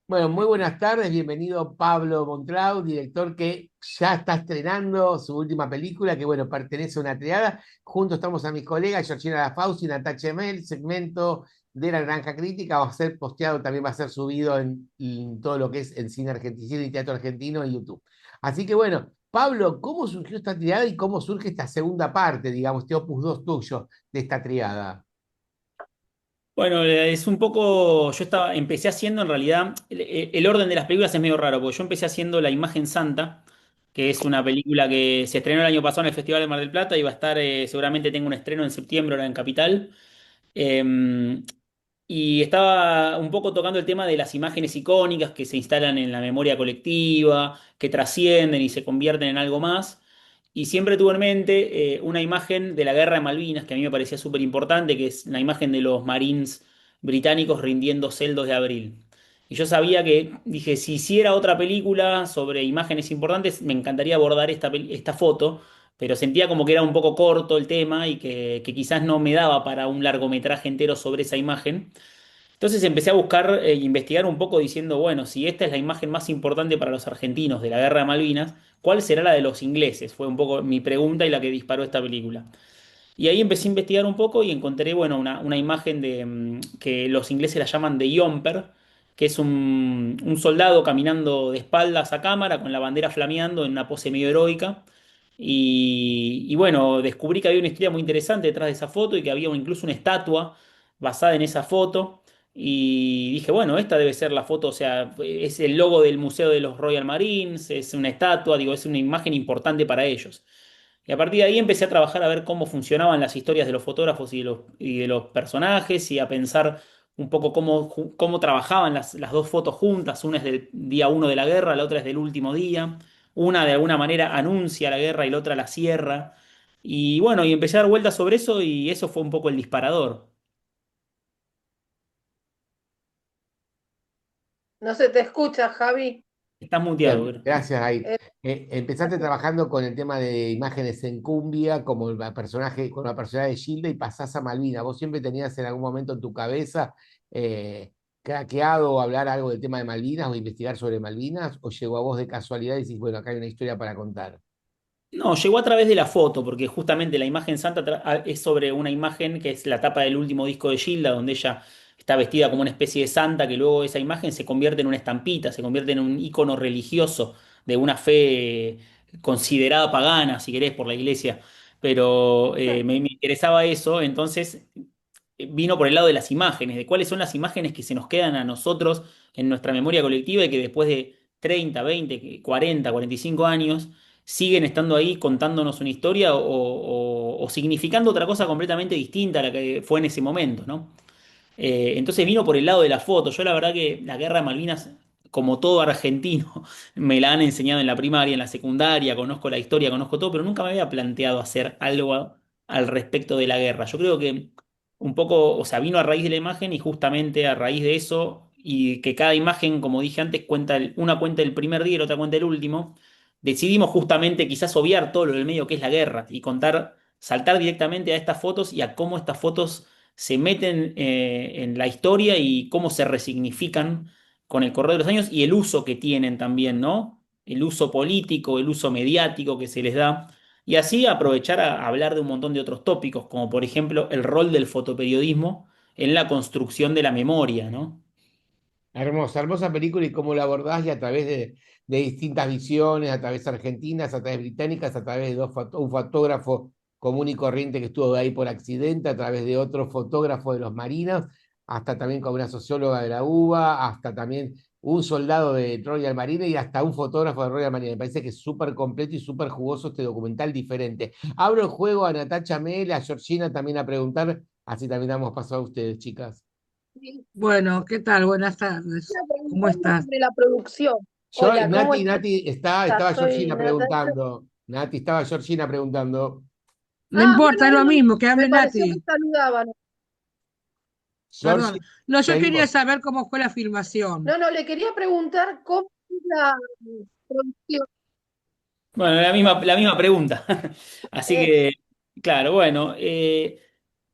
Bueno, muy buenas tardes, bienvenido Pablo Montrau, director que ya está estrenando su última película, que bueno, pertenece a una triada. Juntos estamos a mis colegas, Georgina Lafauci, Natacha Mel, segmento de La Granja Crítica, va a ser posteado, también va a ser subido en todo lo que es en cine argentino y teatro argentino en YouTube. Así que bueno, Pablo, ¿cómo surgió esta triada y cómo surge esta segunda parte, digamos, este opus 2 tuyo de esta triada? Bueno, es un poco, empecé haciendo en realidad, el orden de las películas es medio raro, porque yo empecé haciendo La Imagen Santa, que es una película que se estrenó el año pasado en el Festival de Mar del Plata y va a estar, seguramente tengo un estreno en septiembre ahora en Capital. Eh, y estaba un poco tocando el tema de las imágenes icónicas que se instalan en la memoria colectiva, que trascienden y se convierten en algo más. Y siempre tuve en mente una imagen de la Guerra de Malvinas que a mí me parecía súper importante, que es la imagen de los Marines británicos rindiéndose el 2 de abril. Y yo sabía que, dije, si hiciera otra película sobre imágenes importantes, me encantaría abordar esta foto, pero sentía como que era un poco corto el tema y que quizás no me daba para un largometraje entero sobre esa imagen. Entonces empecé a buscar e investigar un poco diciendo, bueno, si esta es la imagen más importante para los argentinos de la Guerra de Malvinas, ¿cuál será la de los ingleses? Fue un poco mi pregunta y la que disparó esta película. Y ahí empecé a investigar un poco y encontré, bueno, una imagen de que los ingleses la llaman de Jumper, que es un soldado caminando de espaldas a cámara con la bandera flameando en una pose medio heroica. Y bueno, descubrí que había una historia muy interesante detrás de esa foto y que había incluso una estatua basada en esa foto. Y dije, bueno, esta debe ser la foto, o sea, es el logo del Museo de los Royal Marines, es una estatua, digo, es una imagen importante para ellos. Y a partir de ahí empecé a trabajar a ver cómo funcionaban las historias de los fotógrafos y de los personajes y a pensar un poco cómo trabajaban las dos fotos juntas. Una es del día uno de la guerra, la otra es del último día. Una de alguna manera anuncia la guerra y la otra la cierra. Y bueno, y empecé a dar vueltas sobre eso y eso fue un poco el disparador. No se te escucha, Javi. Estás muteado, Bien, creo. gracias, ahí. Eh, Empezaste trabajando con el tema de imágenes en cumbia, como el personaje, con la personalidad de Gilda, y pasás a Malvina. ¿Vos siempre tenías en algún momento en tu cabeza craqueado o hablar algo del tema de Malvinas o investigar sobre Malvinas? ¿O llegó a vos de casualidad y decís, bueno, acá hay una historia para contar? No, llegó a través de la foto, porque justamente la imagen santa es sobre una imagen que es la tapa del último disco de Gilda, donde ella está vestida como una especie de santa, que luego esa imagen se convierte en una estampita, se convierte en un icono religioso de una fe considerada pagana, si querés, por la iglesia. Pero me interesaba eso, entonces vino por el lado de las imágenes, de cuáles son las imágenes que se nos quedan a nosotros en nuestra memoria colectiva y que después de 30, 20, 40, 45 años siguen estando ahí contándonos una historia o significando otra cosa completamente distinta a la que fue en ese momento, ¿no? Entonces vino por el lado de la foto. Yo la verdad que la guerra de Malvinas, como todo argentino, me la han enseñado en la primaria, en la secundaria, conozco la historia, conozco todo, pero nunca me había planteado hacer algo al respecto de la guerra. Yo creo que un poco, o sea, vino a raíz de la imagen y justamente a raíz de eso, y que cada imagen, como dije antes, una cuenta el primer día y la otra cuenta el último, decidimos justamente quizás obviar todo lo del medio que es la guerra y contar, saltar directamente a estas fotos y a cómo estas fotos se meten en la historia y cómo se resignifican con el correr de los años y el uso que tienen también, ¿no? El uso político, el uso mediático que se les da. Y así aprovechar a hablar de un montón de otros tópicos, como por ejemplo el rol del fotoperiodismo en la construcción de la memoria, ¿no? Hermosa, hermosa película y cómo la abordás y a través de distintas visiones, a través argentinas, a través británicas, a través de un fotógrafo común y corriente que estuvo ahí por accidente, a través de otro fotógrafo de los marinos, hasta también con una socióloga de la UBA, hasta también un soldado de Royal Marine y hasta un fotógrafo de Royal Marine. Me parece que es súper completo y súper jugoso este documental diferente. Abro el juego a Natacha Mel, a Georgina también a preguntar, así también damos paso a ustedes, chicas. Bueno, ¿qué tal? Buenas tardes. Quería ¿Cómo preguntarle estás? sobre la producción. Hola, ¿cómo Nati, estaba estás? Soy Georgina Natalia. preguntando. Nati, estaba Georgina preguntando. No Bueno, importa, es lo bueno, mismo, que me hable pareció que Nati. saludaban. Perdón. Georgina, No, yo quería seguimos. saber cómo fue la filmación. No, no, le quería preguntar cómo es la producción. Bueno, la misma pregunta. Así Es, que, claro, bueno.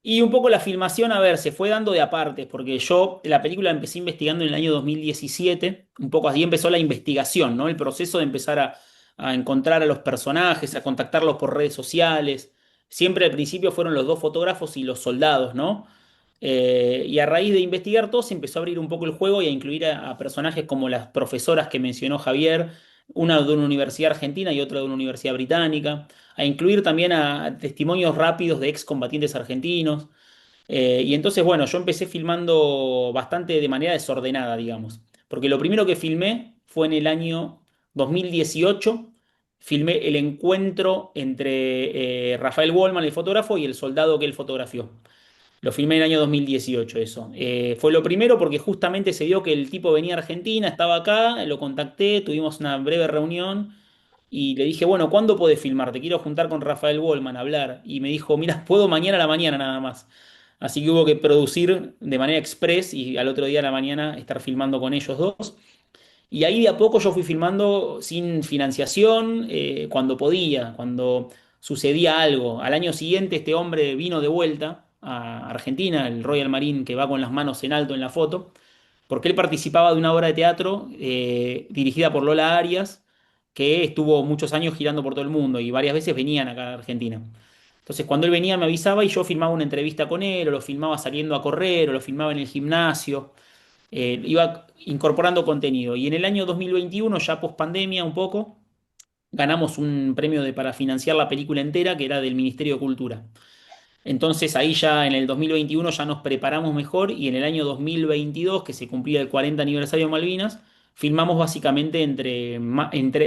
Y un poco la filmación, a ver, se fue dando de aparte, porque yo la película la empecé investigando en el año 2017, un poco así empezó la investigación, ¿no? El proceso de empezar a encontrar a los personajes, a contactarlos por redes sociales. Siempre al principio fueron los dos fotógrafos y los soldados, ¿no? Y a raíz de investigar todo se empezó a abrir un poco el juego y a incluir a personajes como las profesoras que mencionó Javier, una de una universidad argentina y otra de una universidad británica, a incluir también a testimonios rápidos de excombatientes argentinos. Y entonces, bueno, yo empecé filmando bastante de manera desordenada, digamos, porque lo primero que filmé fue en el año 2018. Filmé el encuentro entre Rafael Wallman, el fotógrafo, y el soldado que él fotografió. Lo filmé en el año 2018 eso. Fue lo primero porque justamente se dio que el tipo venía a Argentina, estaba acá, lo contacté, tuvimos una breve reunión y le dije, bueno, ¿cuándo podés filmar? Te quiero juntar con Rafael Wallman a hablar. Y me dijo, mira, puedo mañana a la mañana nada más. Así que hubo que producir de manera express y al otro día a la mañana estar filmando con ellos dos. Y ahí de a poco yo fui filmando sin financiación, cuando podía, cuando sucedía algo. Al año siguiente este hombre vino de vuelta a Argentina, el Royal Marine que va con las manos en alto en la foto, porque él participaba de una obra de teatro dirigida por Lola Arias, que estuvo muchos años girando por todo el mundo y varias veces venían acá a Argentina. Entonces cuando él venía me avisaba y yo filmaba una entrevista con él, o lo filmaba saliendo a correr, o lo filmaba en el gimnasio. Iba incorporando contenido. Y en el año 2021, ya post pandemia un poco, ganamos un premio para financiar la película entera, que era del Ministerio de Cultura. Entonces ahí ya en el 2021 ya nos preparamos mejor y en el año 2022, que se cumplía el 40 aniversario de Malvinas, filmamos básicamente entre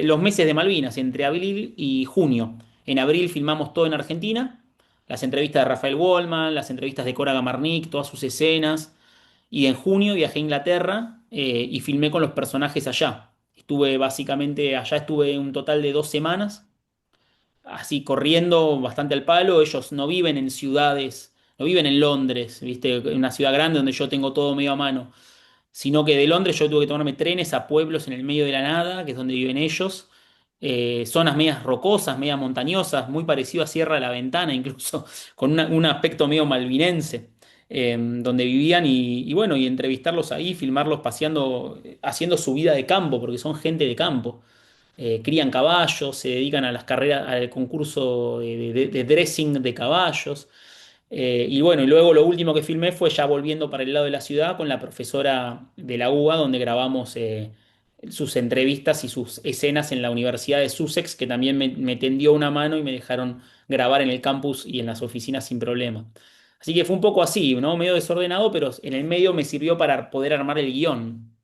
los meses de Malvinas, entre abril y junio. En abril filmamos todo en Argentina, las entrevistas de Rafael Wallman, las entrevistas de Cora Gamarnik, todas sus escenas. Y en junio viajé a Inglaterra y filmé con los personajes allá. Estuve básicamente, allá estuve un total de 2 semanas, así corriendo bastante al palo. Ellos no viven en ciudades, no viven en Londres, ¿viste? En una ciudad grande donde yo tengo todo medio a mano, sino que de Londres yo tuve que tomarme trenes a pueblos en el medio de la nada, que es donde viven ellos. Zonas medias rocosas, medias montañosas, muy parecido a Sierra de la Ventana, incluso con un aspecto medio malvinense, donde vivían y bueno, y entrevistarlos ahí, filmarlos paseando, haciendo su vida de campo, porque son gente de campo. Crían caballos, se dedican a las carreras, al concurso de dressing de caballos. Y bueno, y luego lo último que filmé fue ya volviendo para el lado de la ciudad con la profesora de la UBA, donde grabamos sus entrevistas y sus escenas en la Universidad de Sussex, que también me tendió una mano y me dejaron grabar en el campus y en las oficinas sin problema. Así que fue un poco así, ¿no? Medio desordenado, pero en el medio me sirvió para poder armar el guión.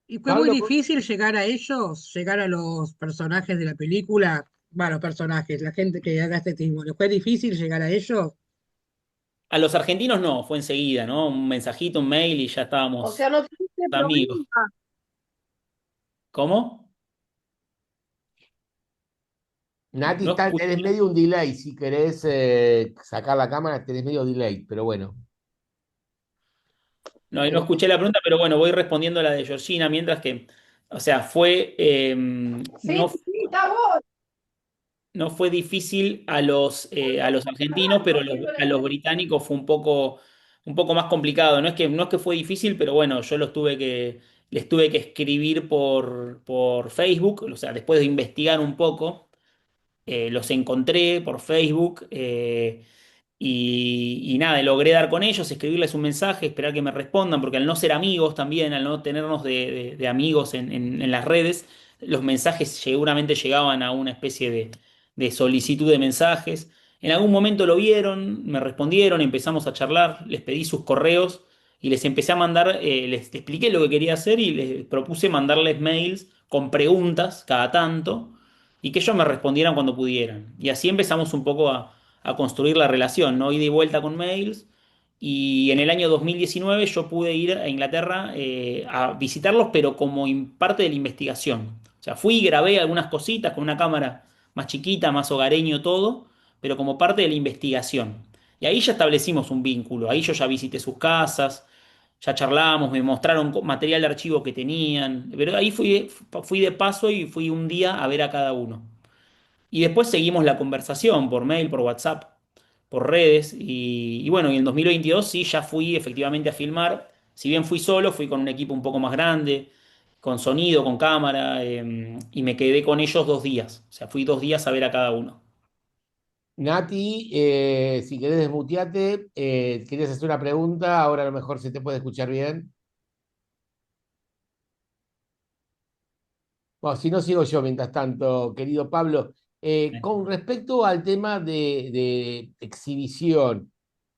¿Y fue muy Pablo, difícil llegar a ellos, llegar a los personajes de la película? Bueno, los personajes, la gente que haga este testimonio. ¿Fue difícil llegar a ellos? A los argentinos no, fue enseguida, ¿no? Un mensajito, un mail y ya O sea, estábamos no tuviste amigos. problema. ¿Cómo? Nati, No escuché. tenés medio un delay. Si querés sacar la cámara, tenés medio delay, pero bueno. No, no Eh, escuché la pregunta, pero bueno, voy respondiendo a la de Georgina, mientras que, o sea, Sí, sí, está vos. no fue difícil a los argentinos, pero a los británicos fue un poco más complicado. No es que fue difícil, pero bueno, yo les tuve que escribir por Facebook, o sea, después de investigar un poco, los encontré por Facebook. Y nada, logré dar con ellos, escribirles un mensaje, esperar que me respondan, porque al no ser amigos también, al no tenernos de amigos en las redes, los mensajes seguramente llegaban a una especie de solicitud de mensajes. En algún momento lo vieron, me respondieron, empezamos a charlar, les pedí sus correos y les empecé a mandar, les expliqué lo que quería hacer y les propuse mandarles mails con preguntas cada tanto y que ellos me respondieran cuando pudieran. Y así empezamos un poco a construir la relación, ¿no? Ida y vuelta con mails. Y en el año 2019 yo pude ir a Inglaterra a visitarlos, pero como parte de la investigación. O sea, fui y grabé algunas cositas con una cámara más chiquita, más hogareño todo, pero como parte de la investigación. Y ahí ya establecimos un vínculo. Ahí yo ya visité sus casas, ya charlamos, me mostraron material de archivo que tenían. Pero ahí fui de paso y fui un día a ver a cada uno. Y después seguimos la conversación por mail, por WhatsApp. por redes. Y bueno, y en 2022 sí, ya fui efectivamente a filmar. Si bien fui solo, fui con un equipo un poco más grande, con sonido, con cámara, y me quedé con ellos 2 días. O sea, fui 2 días a ver a cada uno. Nati, si querés desmuteate, querías hacer una pregunta, ahora a lo mejor se te puede escuchar bien. Bueno, si no sigo yo mientras tanto, querido Pablo. Con respecto al tema de exhibición,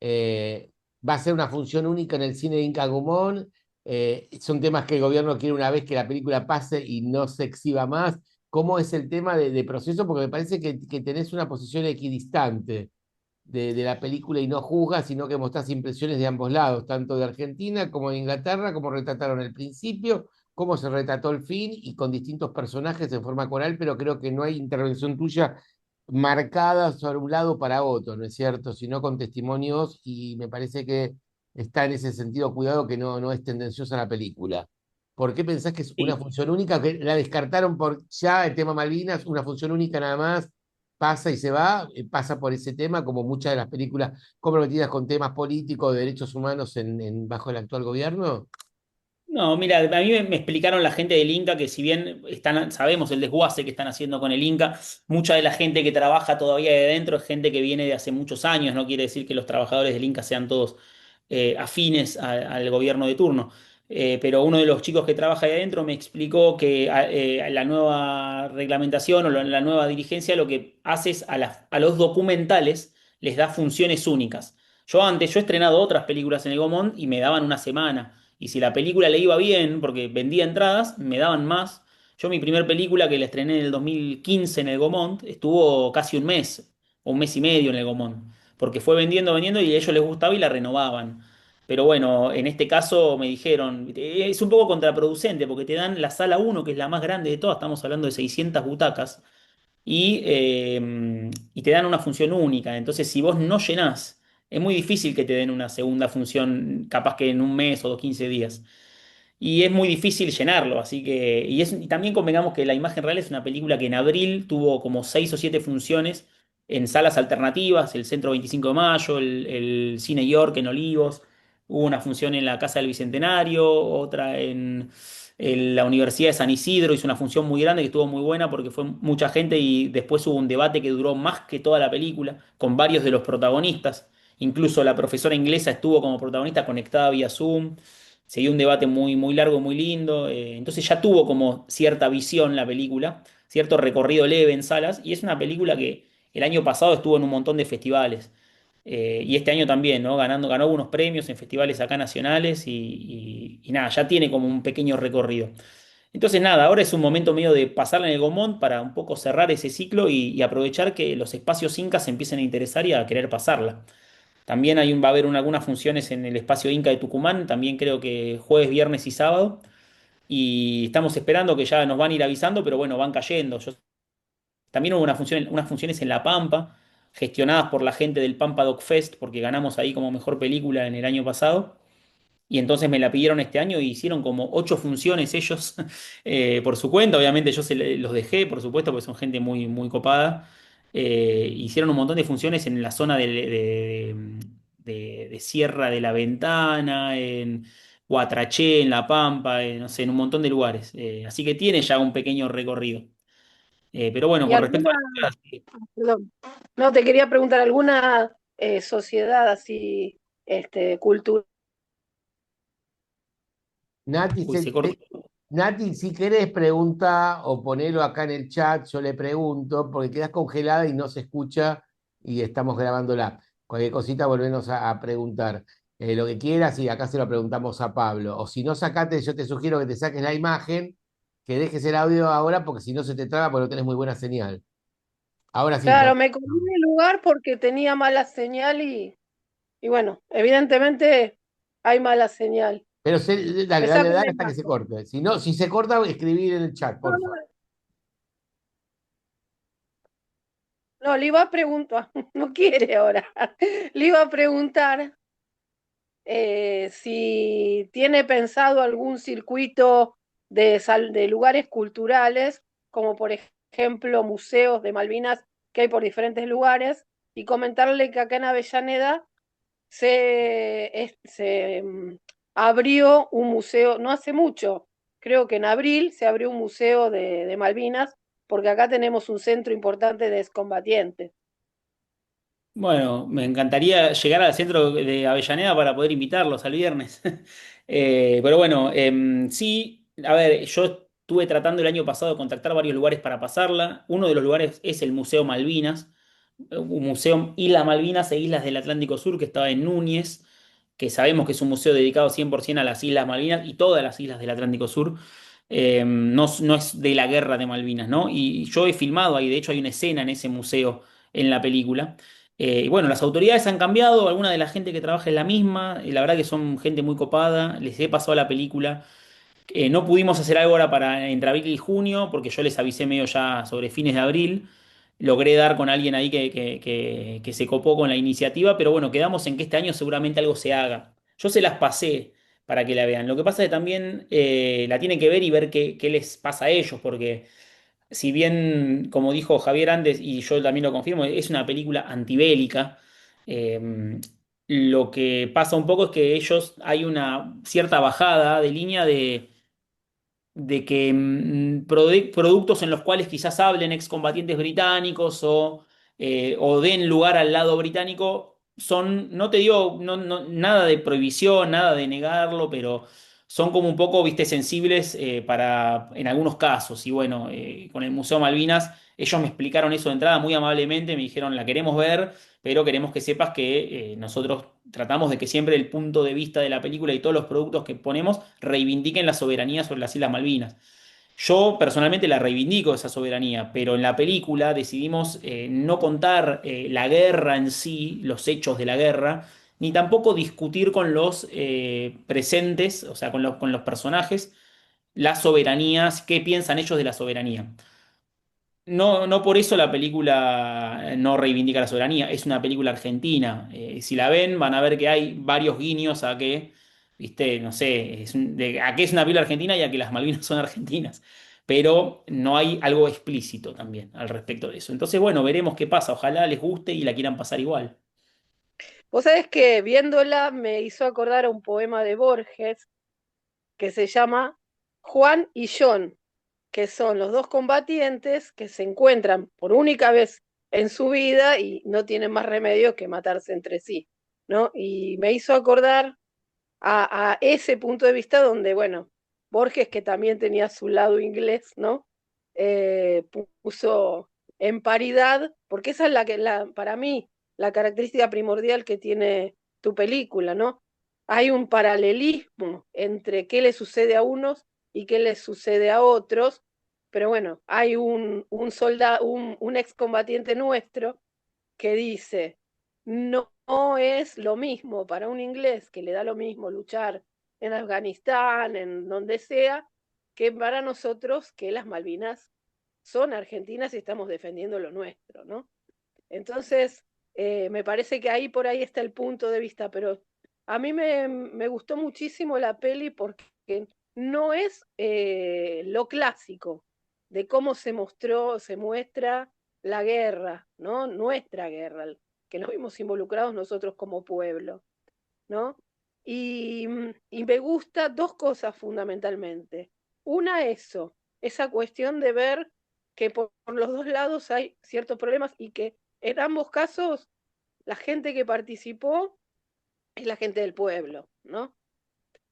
va a ser una función única en el cine de Inca Gumón. Son temas que el gobierno quiere una vez que la película pase y no se exhiba más. ¿Cómo es el tema de proceso? Porque me parece que tenés una posición equidistante de la película y no juzgas, sino que mostrás impresiones de ambos lados, tanto de Argentina como de Inglaterra, cómo retrataron el principio, cómo se retrató el fin y con distintos personajes en forma coral, pero creo que no hay intervención tuya marcada sobre un lado para otro, ¿no es cierto? Sino con testimonios y me parece que está en ese sentido cuidado que no es tendenciosa la película. ¿Por qué pensás que es una Sí. función única? Que la descartaron por ya el tema Malvinas, una función única nada más, pasa y se va, pasa por ese tema, como muchas de las películas comprometidas con temas políticos, de derechos humanos bajo el actual gobierno. No, mira, a mí me explicaron la gente del Inca que si bien sabemos el desguace que están haciendo con el Inca, mucha de la gente que trabaja todavía de dentro es gente que viene de hace muchos años, no quiere decir que los trabajadores del Inca sean todos afines al gobierno de turno. Pero uno de los chicos que trabaja ahí adentro me explicó que la nueva reglamentación o la nueva dirigencia lo que hace es a los documentales les da funciones únicas. Yo he estrenado otras películas en el Gomont y me daban una semana. Y si la película le iba bien, porque vendía entradas, me daban más. Yo mi primer película que la estrené en el 2015 en el Gomont, estuvo casi un mes, o un mes y medio en el Gomont, porque fue vendiendo, vendiendo y a ellos les gustaba y la renovaban. Pero bueno, en este caso me dijeron, es un poco contraproducente, porque te dan la sala uno que es la más grande de todas, estamos hablando de 600 butacas, y te dan una función única. Entonces, si vos no llenás, es muy difícil que te den una segunda función, capaz que en un mes o 15 días. Y es muy difícil llenarlo, así que. Y también convengamos que La Imagen Real es una película que en abril tuvo como 6 o 7 funciones en salas alternativas, el Centro 25 de Mayo, el Cine York en Olivos. Hubo una función en la Casa del Bicentenario, otra en la Universidad de San Isidro, hizo una función muy grande que estuvo muy buena porque fue mucha gente y después hubo un debate que duró más que toda la película, con varios de los protagonistas. Incluso la profesora inglesa estuvo como protagonista conectada vía Zoom. Se dio un debate muy, muy largo, muy lindo. Entonces ya tuvo como cierta visión la película, cierto recorrido leve en salas, y es una película que el año pasado estuvo en un montón de festivales. Y este año también, ¿no? Ganó algunos premios en festivales acá nacionales y nada, ya tiene como un pequeño recorrido. Entonces nada, ahora es un momento medio de pasarla en el Gomont para un poco cerrar ese ciclo y aprovechar que los espacios incas se empiecen a interesar y a querer pasarla. También va a haber algunas funciones en el espacio Inca de Tucumán, también creo que jueves, viernes y sábado. Y estamos esperando que ya nos van a ir avisando, pero bueno, van cayendo. También hubo unas funciones en La Pampa, gestionadas por la gente del Pampa Doc Fest, porque ganamos ahí como mejor película en el año pasado. Y entonces me la pidieron este año y hicieron como 8 funciones ellos por su cuenta. Obviamente yo los dejé, por supuesto, porque son gente muy, muy copada. Hicieron un montón de funciones en la zona de Sierra de la Ventana, en Guatraché, en La Pampa, no sé, en un montón de lugares. Así que tiene ya un pequeño recorrido. Pero bueno, ¿Y con respecto alguna, a la sí, perdón, no, te quería preguntar, alguna sociedad así, cultural? Nati, uy, se cortó. Nati, si querés pregunta o ponelo acá en el chat, yo le pregunto, porque quedás congelada y no se escucha y estamos grabándola. Cualquier cosita volvemos a preguntar. Lo que quieras y acá se lo preguntamos a Pablo. O si no, sacate, yo te sugiero que te saques la imagen, que dejes el audio ahora, porque si no se te traba, porque no tenés muy buena señal. Ahora sí, Claro, me comí el lugar porque tenía mala señal y bueno, evidentemente hay mala señal. pero dale, dale, Sácame la dale hasta que se imagen. corte. Si no, si se corta, escribir en el chat, No, por no, favor. no, le iba a preguntar, no quiere ahora, le iba a preguntar si tiene pensado algún circuito de lugares culturales, como por ejemplo museos de Malvinas que hay por diferentes lugares, y comentarle que acá en Avellaneda se abrió un museo, no hace mucho, creo que en abril se abrió un museo de Malvinas, porque acá tenemos un centro importante de excombatientes. Bueno, me encantaría llegar al centro de Avellaneda para poder invitarlos al viernes. Pero bueno, sí, a ver, yo estuve tratando el año pasado de contactar varios lugares para pasarla. Uno de los lugares es el Museo Malvinas, un museo Islas Malvinas e Islas del Atlántico Sur que estaba en Núñez, que sabemos que es un museo dedicado 100% a las Islas Malvinas y todas las islas del Atlántico Sur. No, no es de la guerra de Malvinas, ¿no? Y yo he filmado ahí, de hecho hay una escena en ese museo en la película. Y bueno, las autoridades han cambiado, alguna de la gente que trabaja es la misma, y la verdad que son gente muy copada, les he pasado la película. No pudimos hacer algo ahora para entre abril y junio, porque yo les avisé medio ya sobre fines de abril. Logré dar con alguien ahí que se copó con la iniciativa, pero bueno, quedamos en que este año seguramente algo se haga. Yo se las pasé para que la vean. Lo que pasa es que también la tienen que ver y ver qué les pasa a ellos, porque si bien, como dijo Javier antes, y yo también lo confirmo, es una película antibélica, lo que pasa un poco es que ellos hay una cierta bajada de línea de que productos en los cuales quizás hablen excombatientes británicos o den lugar al lado británico son, no te digo nada de prohibición, nada de negarlo, pero son como un poco, viste, sensibles en algunos casos. Y bueno, con el Museo Malvinas, ellos me explicaron eso de entrada muy amablemente, me dijeron, la queremos ver, pero queremos que sepas que nosotros tratamos de que siempre el punto de vista de la película y todos los productos que ponemos reivindiquen la soberanía sobre las Islas Malvinas. Yo personalmente la reivindico esa soberanía, pero en la película decidimos no contar la guerra en sí, los hechos de la guerra, ni tampoco discutir con los presentes, o sea, con los personajes, las soberanías, qué piensan ellos de la soberanía. No, no por eso la película no reivindica la soberanía, es una película argentina. Si la ven, van a ver que hay varios guiños a que, viste, no sé, a que es una película argentina y a que las Malvinas son argentinas. Pero no hay algo explícito también al respecto de eso. Entonces, bueno, veremos qué pasa. Ojalá les guste y la quieran pasar igual. Vos sabés que viéndola me hizo acordar a un poema de Borges que se llama Juan y John, que son los dos combatientes que se encuentran por única vez en su vida y no tienen más remedio que matarse entre sí, ¿no? Y me hizo acordar a ese punto de vista donde, bueno, Borges, que también tenía su lado inglés, ¿no? Puso en paridad, porque esa es para mí, la característica primordial que tiene tu película, ¿no? Hay un paralelismo entre qué le sucede a unos y qué les sucede a otros, pero bueno, hay un soldado, un excombatiente nuestro que dice, no, no es lo mismo para un inglés que le da lo mismo luchar en Afganistán, en donde sea, que para nosotros que las Malvinas son argentinas y estamos defendiendo lo nuestro, ¿no? Entonces, me parece que ahí por ahí está el punto de vista, pero a mí me gustó muchísimo la peli porque no es lo clásico de cómo se mostró, se muestra la guerra, ¿no? Nuestra guerra, que nos vimos involucrados nosotros como pueblo, ¿no? Y me gusta dos cosas fundamentalmente. Una, eso, esa cuestión de ver que por los dos lados hay ciertos problemas y que en ambos casos la gente que participó es la gente del pueblo, ¿no?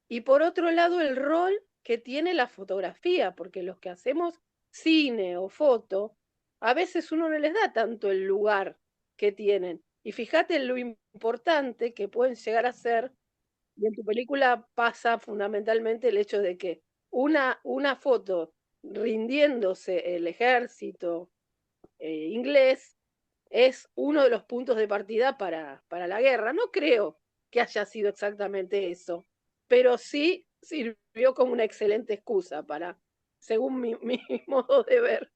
Y por otro lado, el rol que tiene la fotografía, porque los que hacemos cine o foto, a veces uno no les da tanto el lugar que tienen. Y fíjate en lo importante que pueden llegar a ser, y en tu película pasa fundamentalmente el hecho de que una foto rindiéndose el ejército inglés es uno de los puntos de partida para la guerra. No creo que haya sido exactamente eso, pero sí sirvió como una excelente excusa para, según mi modo de ver.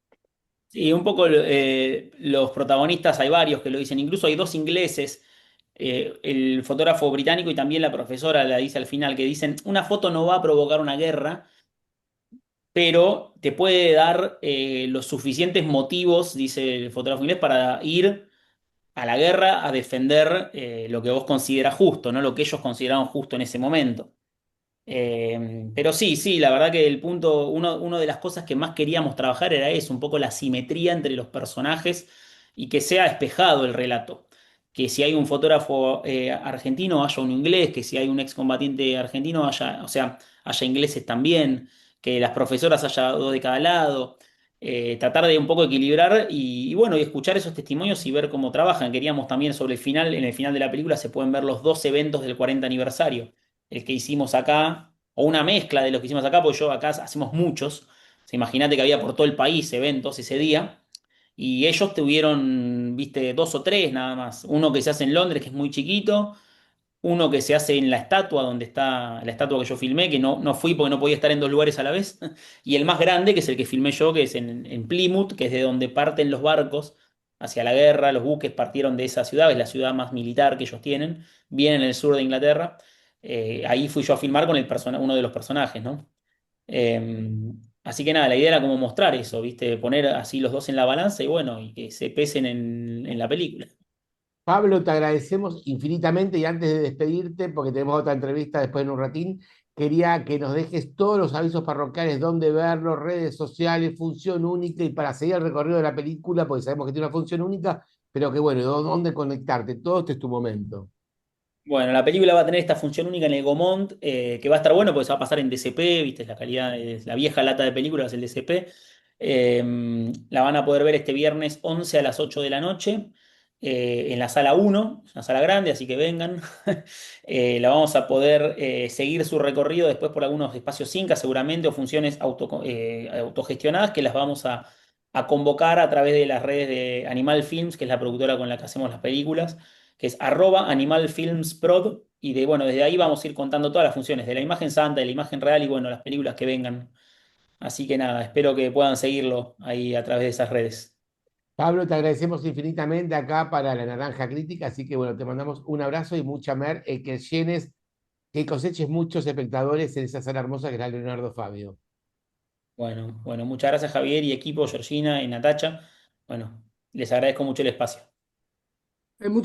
Sí, un poco los protagonistas, hay varios que lo dicen, incluso hay dos ingleses, el fotógrafo británico y también la profesora la dice al final, que dicen, una foto no va a provocar una guerra, pero te puede dar los suficientes motivos, dice el fotógrafo inglés, para ir a la guerra a defender lo que vos considerás justo, no lo que ellos consideraban justo en ese momento. Pero sí, sí, la verdad que el punto, uno de las cosas que más queríamos trabajar era eso, un poco la simetría entre los personajes y que sea espejado el relato. Que si hay un fotógrafo argentino, haya un inglés, que si hay un excombatiente argentino, haya, o sea, haya ingleses también, que las profesoras haya dos de cada lado. Tratar de un poco equilibrar y bueno, y escuchar esos testimonios y ver cómo trabajan. Queríamos también sobre el final, en el final de la película se pueden ver los dos eventos del 40 aniversario, el que hicimos acá, o una mezcla de los que hicimos acá, porque yo acá hacemos muchos. O sea, imagínate que había por todo el país eventos ese día, y ellos tuvieron, viste, dos o tres nada más. Uno que se hace en Londres, que es muy chiquito, uno que se hace en la estatua, donde está la estatua que yo filmé, que no fui porque no podía estar en dos lugares a la vez, y el más grande, que es el que filmé yo, que es en Plymouth, que es de donde parten los barcos hacia la guerra. Los buques partieron de esa ciudad, es la ciudad más militar que ellos tienen, bien en el sur de Inglaterra. Ahí fui yo a filmar con uno de los personajes, ¿no? Eh, Así que nada, la idea era como mostrar eso, ¿viste? Poner así los dos en la balanza y bueno, y que se pesen en la película. Pablo, te agradecemos infinitamente y antes de despedirte, porque tenemos otra entrevista después en un ratín, quería que nos dejes todos los avisos parroquiales, dónde verlo, redes sociales, función única y para seguir el recorrido de la película, porque sabemos que tiene una función única, pero que bueno, dónde conectarte, todo este es tu momento. Bueno, la película va a tener esta función única en el Gomont, que va a estar bueno porque se va a pasar en DCP, ¿viste? La calidad, la vieja lata de películas, el DCP. La van a poder ver este viernes 11 a las 8 de la noche en la sala 1, es una sala grande, así que vengan. La vamos a poder seguir su recorrido después por algunos espacios Inca, seguramente, o funciones autogestionadas que las vamos a convocar a través de las redes de Animal Films, que es la productora con la que hacemos las películas, que es @animalfilmsprod, y bueno, desde ahí vamos a ir contando todas las funciones, de la imagen santa, de la imagen real y bueno, las películas que vengan. Así que nada, espero que puedan seguirlo ahí a través de esas redes. Pablo, te agradecemos infinitamente acá para la Naranja Crítica, así que bueno, te mandamos un abrazo y mucha mer, que llenes, que coseches muchos espectadores en esa sala hermosa que es la Leonardo Fabio. Bueno, bueno, muchas gracias Javier y equipo, Georgina y Natacha. Bueno, les agradezco mucho el espacio. Hay